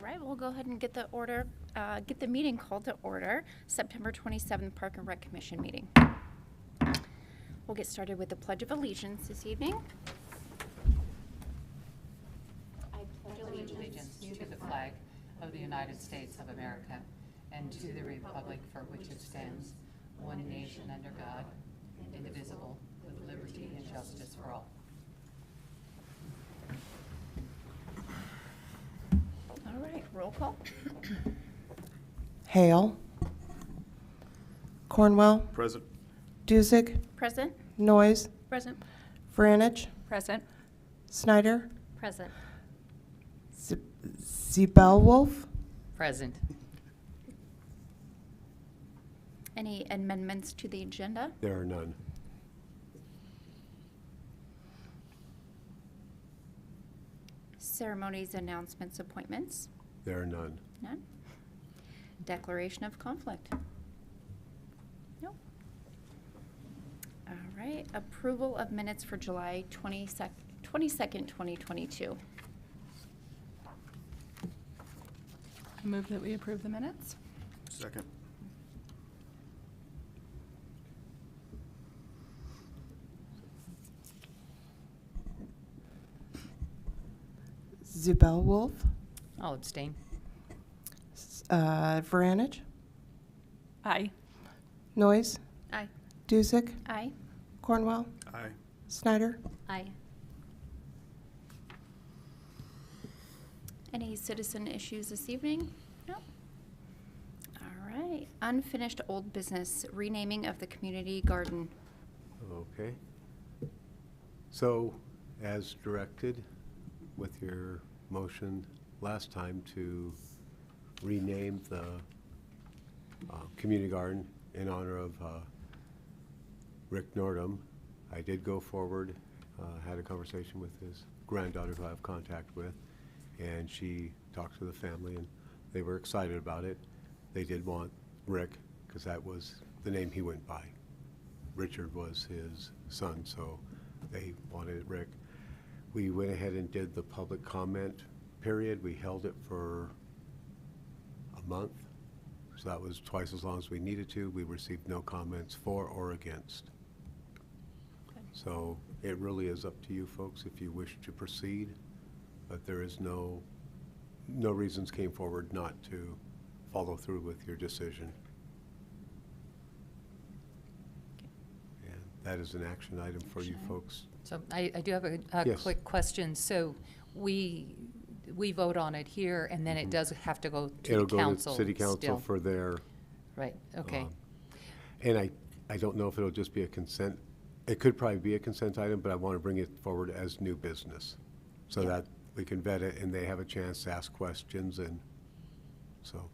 right, we'll go ahead and get the meeting called to order. September 27th Park and Rec Commission meeting. We'll get started with the Pledge of Allegiance this evening. I pledge Allegiance to the flag of the United States of America and to the republic for which it stands, one nation under God, indivisible, with liberty and justice for all. All right, roll call. Hale. Cornwell. Present. Duzick. Present. Noyes. Present. Vranich. Present. Snyder. Present. Zebelwolf. Present. Any amendments to the agenda? There are none. Ceremonies, announcements, appointments? There are none. None. Declaration of conflict? No. All right, approval of minutes for July 22nd, 2022. I move that we approve the minutes. Second. Zebelwolf. I'll abstain. Vranich. Aye. Noyes. Aye. Duzick. Aye. Cornwell. Aye. Snyder. Aye. Any citizen issues this evening? No. All right, unfinished old business, renaming of the community garden. Okay. So, as directed with your motion last time to rename the community garden in honor of Rick Nordum, I did go forward, had a conversation with his granddaughter who I have contact with, and she talked to the family and they were excited about it. They did want Rick because that was the name he went by. Richard was his son, so they wanted Rick. We went ahead and did the public comment period. We held it for a month, so that was twice as long as we needed to. We received no comments for or against. Okay. So it really is up to you folks if you wish to proceed, but there is no reasons came forward not to follow through with your decision. And that is an action item for you Action. folks. So I do have a Yes. quick question. So we vote on it here, and then it does have to go to It'll the go council to city council still. for their, Right, okay. and I don't know if it'll just be a consent. It could probably be a consent item, but I want to bring it forward as new business so Yeah. that we can vet it and they have a chance to ask questions, and so.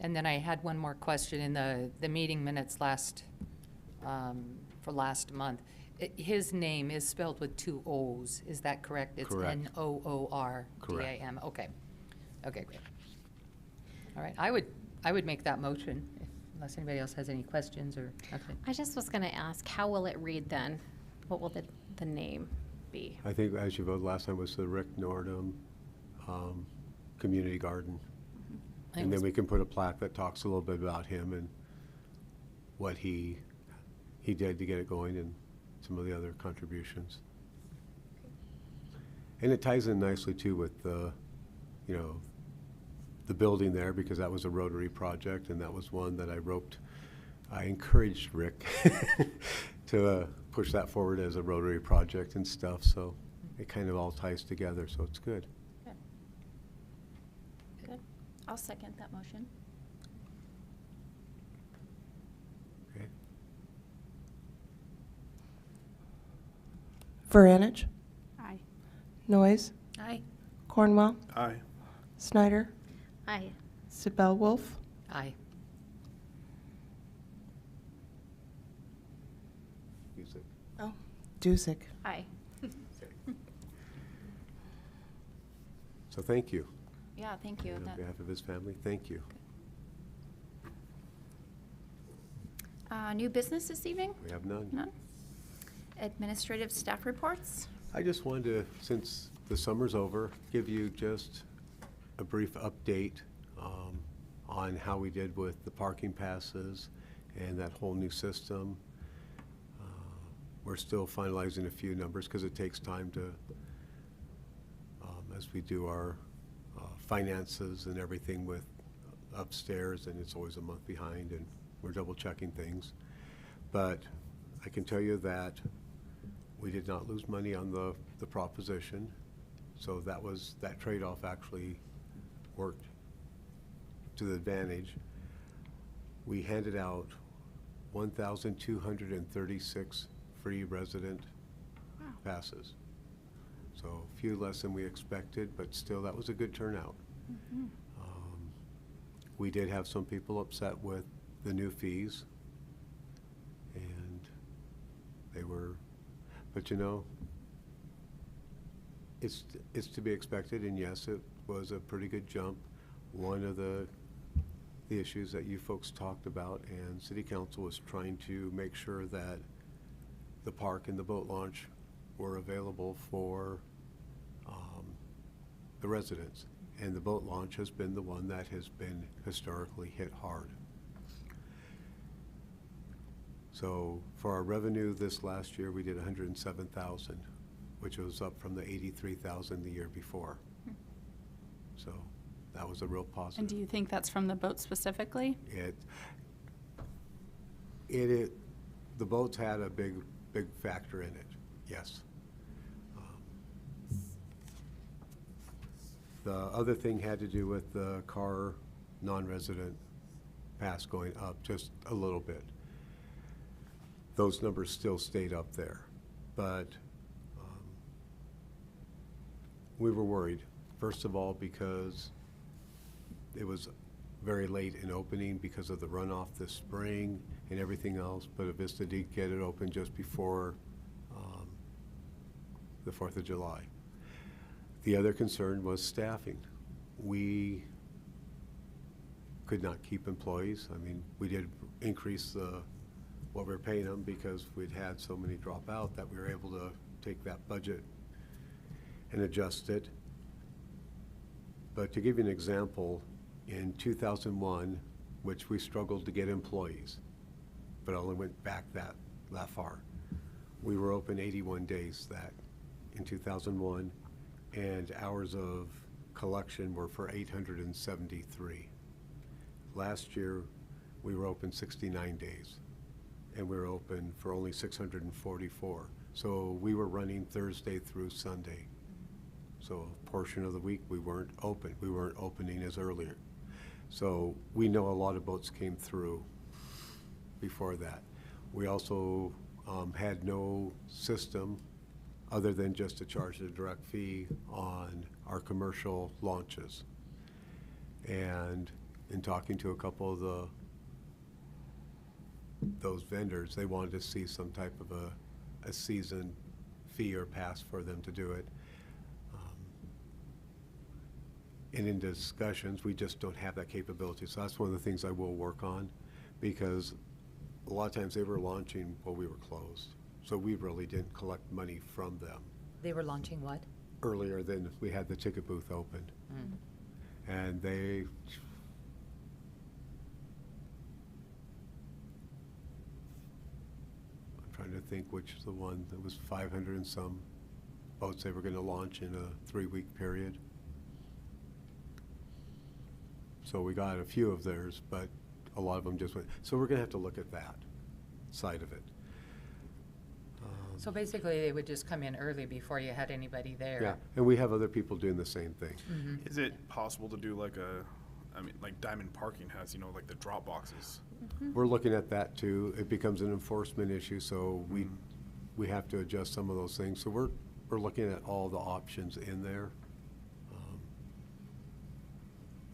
And then I had one more question in the meeting minutes for last month. His name is spelled with two O's, is that correct? Correct. It's Noordam. Okay. Okay, great. All right, I would make that motion unless anybody else has any questions or nothing. I just was going to ask, how will it read then? What will the name be? I think as you voted last time was the Rick Nordum Community Garden. I think And it then was- we can put a plaque that talks a little bit about him and what he did to get it going and some of the other contributions. And it ties in nicely too with the building there, because that was a Rotary project and that was one that I encouraged Rick to push that forward as a Rotary project and stuff, so it kind of all ties together, so it's good. Good. Good. I'll second that motion. Okay. Vranich. Aye. Noyes. Aye. Cornwell. Aye. Snyder. Aye. Zebelwolf. Aye. Music. Oh. Duzick. Aye. So thank you. Yeah, thank you. And on That- behalf of his family, thank you. New business this evening? We have none. None. Administrative staff reports? I just wanted to, since the summer's over, give you just a brief update on how we did with the parking passes and that whole new system. We're still finalizing a few numbers because it takes time to, as we do our finances and everything with upstairs, and it's always a month behind, and we're double checking things. But I can tell you that we did not lose money on the proposition, so that trade-off actually worked to the advantage. We handed out 1,236 free resident passes. So a few less than we expected, but still that was a good turnout. We did have some people upset with the new fees, and they were, but you know, it's to be expected, and yes, it was a pretty good jump. One of the issues that you folks talked about and City Council was trying to make sure that the park and the boat launch were available for the residents. And the boat launch has been the one that has been historically hit hard. So for our revenue this last year, we did 107,000, which was up from the 83,000 the year before. So that was a real positive. And do you think that's from the boat specifically? The boats had a big factor in it, yes. The other thing had to do with the car non-resident pass going up just a little bit. Those numbers still stayed up there, but we were worried. First of all, because it was very late in opening because of the runoff this spring and everything else, but Avista did get it open just before the 4th of July. The other concern was staffing. We could not keep employees. I mean, we did increase what we were paying them because we'd had so many drop out that we were able to take that budget and adjust it. But to give you an example, in 2001, which we struggled to get employees, but only went back that far, we were open 81 days in 2001, and hours of collection were for 873. Last year, we were open 69 days, and we were open for only 644. So we were running Thursday through Sunday. So a portion of the week we weren't open. We weren't opening as earlier. So we know a lot of boats came through before that. We also had no system other than just to charge a direct fee on our commercial launches. And in talking to a couple of those vendors, they wanted to see some type of a season fee or pass for them to do it. And in discussions, we just don't have that capability. So that's one of the things I will work on, because a lot of times they were launching while we were closed. So we really didn't collect money from them. They were launching what? Earlier than we had the ticket booth opened. And I'm trying to think which is the one that was 500 and some boats they were going to launch in a 3-week period. So we got a few of theirs, but a lot of them just went. So we're going to have to look at that side of it. So basically, they would just come in early before you had anybody there. Yeah, and we have other people doing the same thing. Is it possible to do like like Diamond Parking has, like the drop boxes? We're looking at that too. It becomes an enforcement issue, so we have to adjust some of those things. So we're looking at all the options in there.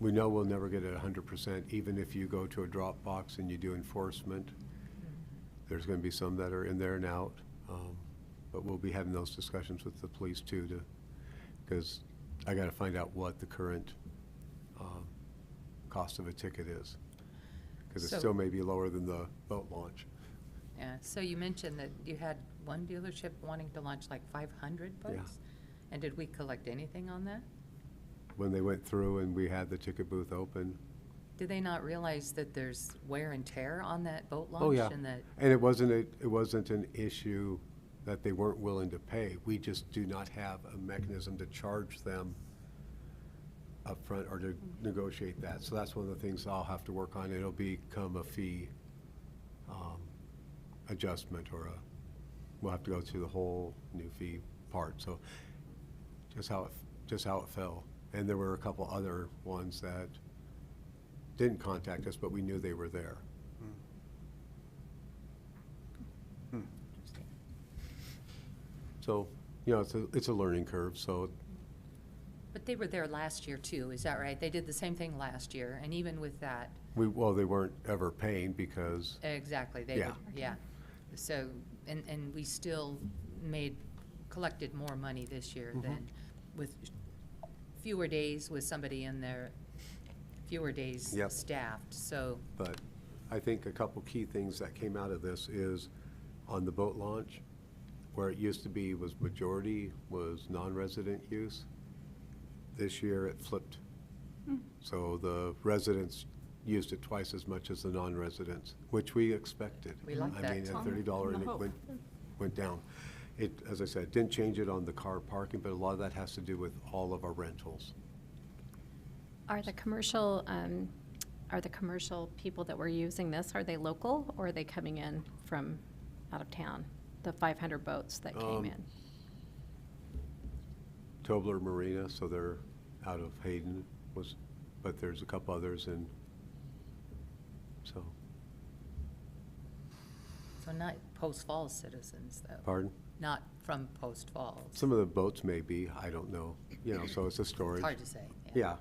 We know we'll never get it 100%, even if you go to a drop box and you do enforcement. There's going to be some that are in there and out. But we'll be having those discussions with the police too, because I got to find out what the current cost of a ticket is, because it So- still may be lower than the boat launch. Yeah, so you mentioned that you had one dealership wanting to launch like 500 boats? Yeah. And did we collect anything on that? when they went through and we had the ticket booth open. Did they not realize that there's wear and tear on that boat launch? Oh, yeah. And that, And it wasn't an issue that they weren't willing to pay. We just do not have a mechanism to charge them upfront or to negotiate that. So that's one of the things I'll have to work on. It'll become a fee adjustment, or we'll have to go through the whole new fee part. So just how it fell. And there were a couple other ones that didn't contact us, but we knew they were there. So, you know, it's a learning curve, so but they were there last year too, is that right? They did the same thing last year, and even with that, well, they weren't ever paying because, exactly, they Yeah. would, yeah. So, and we still collected more money this year than with fewer days with somebody in there, fewer days Yep. staffed, so, but I think a couple key things that came out of this is on the boat launch, where it used to be majority was non-resident use. This year it flipped. So the residents used it twice as much as the non-residents, which we expected. We like I that. mean, at $30 and it went down. It, as I said, didn't change it on the car parking, but a lot of that has to do with all of our rentals. Are the commercial people that were using this, are they local or are they coming in from out of town? The 500 boats that came in? Tobler Marina, so they're out of Hayden, but there's a couple others, and so, so not Post Falls citizens though. pardon? Not from Post Falls. Some of the boats may be, I don't know, you know, so it's a storage. It's hard to say. Yeah.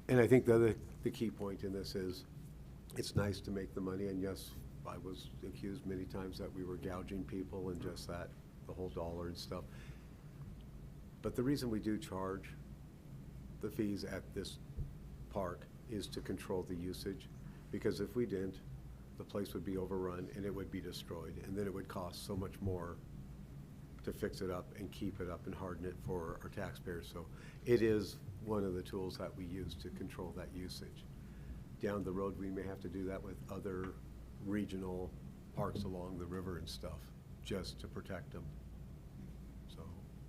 And I think the key point in this is, it's nice to make the money, and yes, I was accused many times that we were gouging people and just that, the whole dollar and stuff. But the reason we do charge the fees at this park is to control the usage, because if we didn't, the place would be overrun and it would be destroyed, and then it would cost so much more to fix it up and keep it up and harden it for our taxpayers. So it is one of the tools that we use to control that usage. Down the road, we may have to do that with other regional parks along the river and stuff, just to protect them. So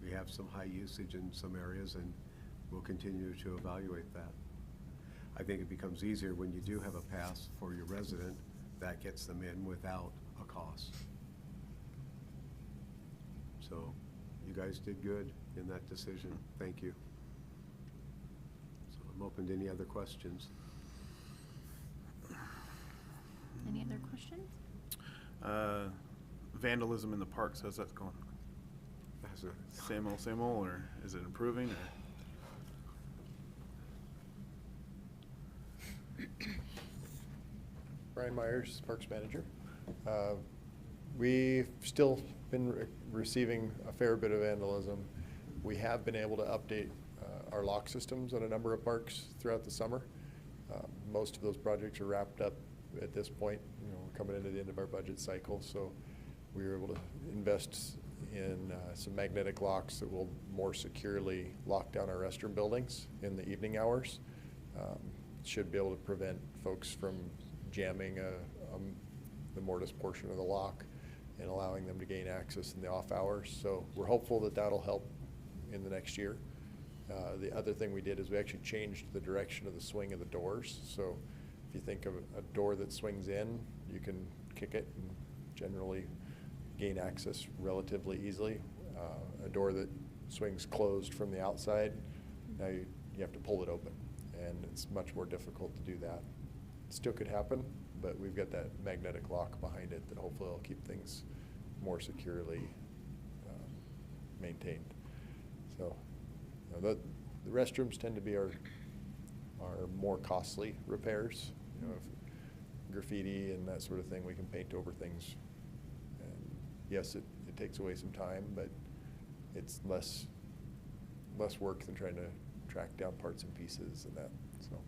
we have some high usage in some areas, and we'll continue to evaluate that. I think it becomes easier when you do have a pass for your resident that gets them in without a cost. So you guys did good in that decision. Thank you. So I'm open to any other questions. Any other questions? Vandalism in the parks, how's that going? As a- Same old, or is it improving? Or? Brian Myers, Parks Manager. We've still been receiving a fair bit of vandalism. We have been able to update our lock systems at a number of parks throughout the summer. Most of those projects are wrapped up at this point. You know, we're coming into the end of our budget cycle, so we were able to invest in some magnetic locks that will more securely lock down our restroom buildings in the evening hours. Should be able to prevent folks from jamming the mortise portion of the lock and allowing them to gain access in the off hours. So we're hopeful that that'll help in the next year. The other thing we did is we actually changed the direction of the swing of the doors. So if you think of a door that swings in, you can kick it and generally gain access relatively easily. A door that swings closed from the outside, now you have to pull it open, and it's much more difficult to do that. Still could happen, but we've got that magnetic lock behind it that hopefully will keep things more securely maintained. So you know, the restrooms tend to be our more costly repairs. You know, if graffiti and that sort of thing, we can paint over things. And yes, it takes away some time, but it's less work than trying to track down parts and pieces and that. So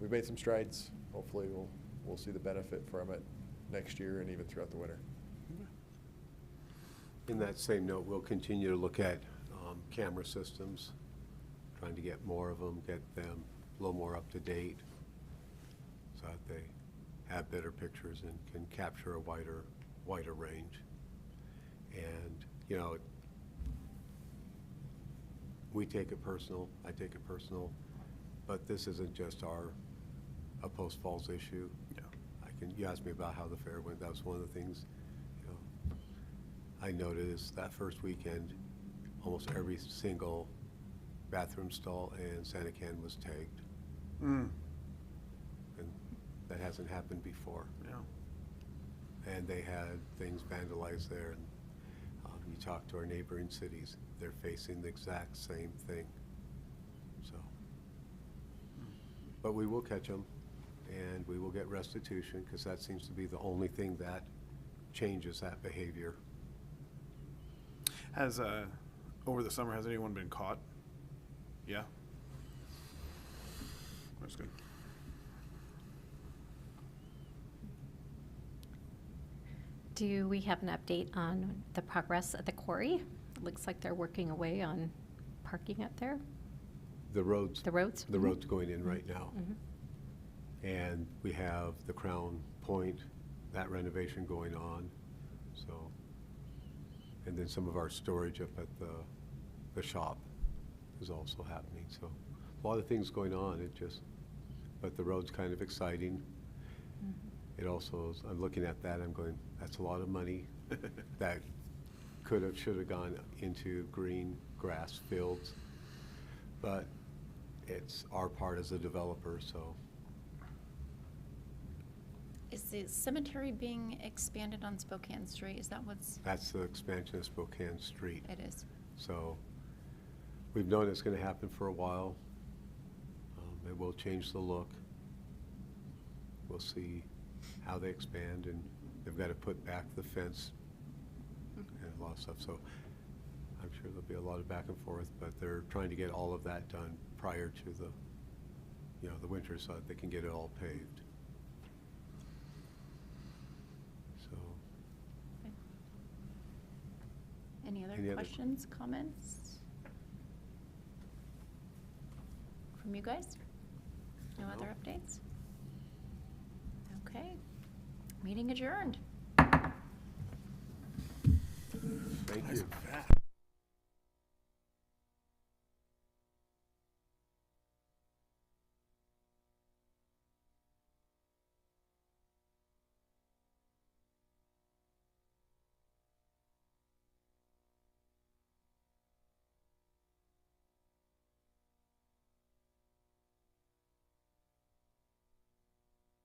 we've made some strides. Hopefully we'll see the benefit from it next year and even throughout the winter. In that same note, we'll continue to look at camera systems, trying to get more of them, get them a little more up to date, so that they have better pictures and can capture a wider range. And, you know, we take it personal, I take it personal, but this isn't just a Post Falls issue. Yeah. You asked me about how the fair went. That was one of the things, you know, I noticed that first weekend, almost every single bathroom stall and Santa can was tagged. Mm. And that hasn't happened before. Yeah. And they had things vandalized there. And you talk to our neighboring cities, they're facing the exact same thing. So, but we will catch them, and we will get restitution, because that seems to be the only thing that changes that behavior. Has, over the summer, has anyone been caught? Yeah? That's good. Do we have an update on the progress at the quarry? Looks like they're working away on parking up there. The roads. The roads? The road's going in right now. Mhm. And we have the Crown Point, that renovation going on, so. And then some of our storage up at the shop is also happening, so. A lot of things going on, but the road's kind of exciting. It also, I'm looking at that, I'm going, that's a lot of money that should have gone into green grass fields. But it's our part as a developer, so. Is the cemetery being expanded on Spokane Street? Is that what's, That's the expansion of Spokane Street. it is? So we've known it's going to happen for a while. It will change the look. We'll see how they expand, and they've got to put back the fence and a lot of stuff. So I'm sure there'll be a lot of back and forth, but they're trying to get all of that done prior to the winter, so that they can get it all paved. So. Any other Any other- questions, comments? From you guys? No other updates? Okay. Meeting adjourned. Thank you.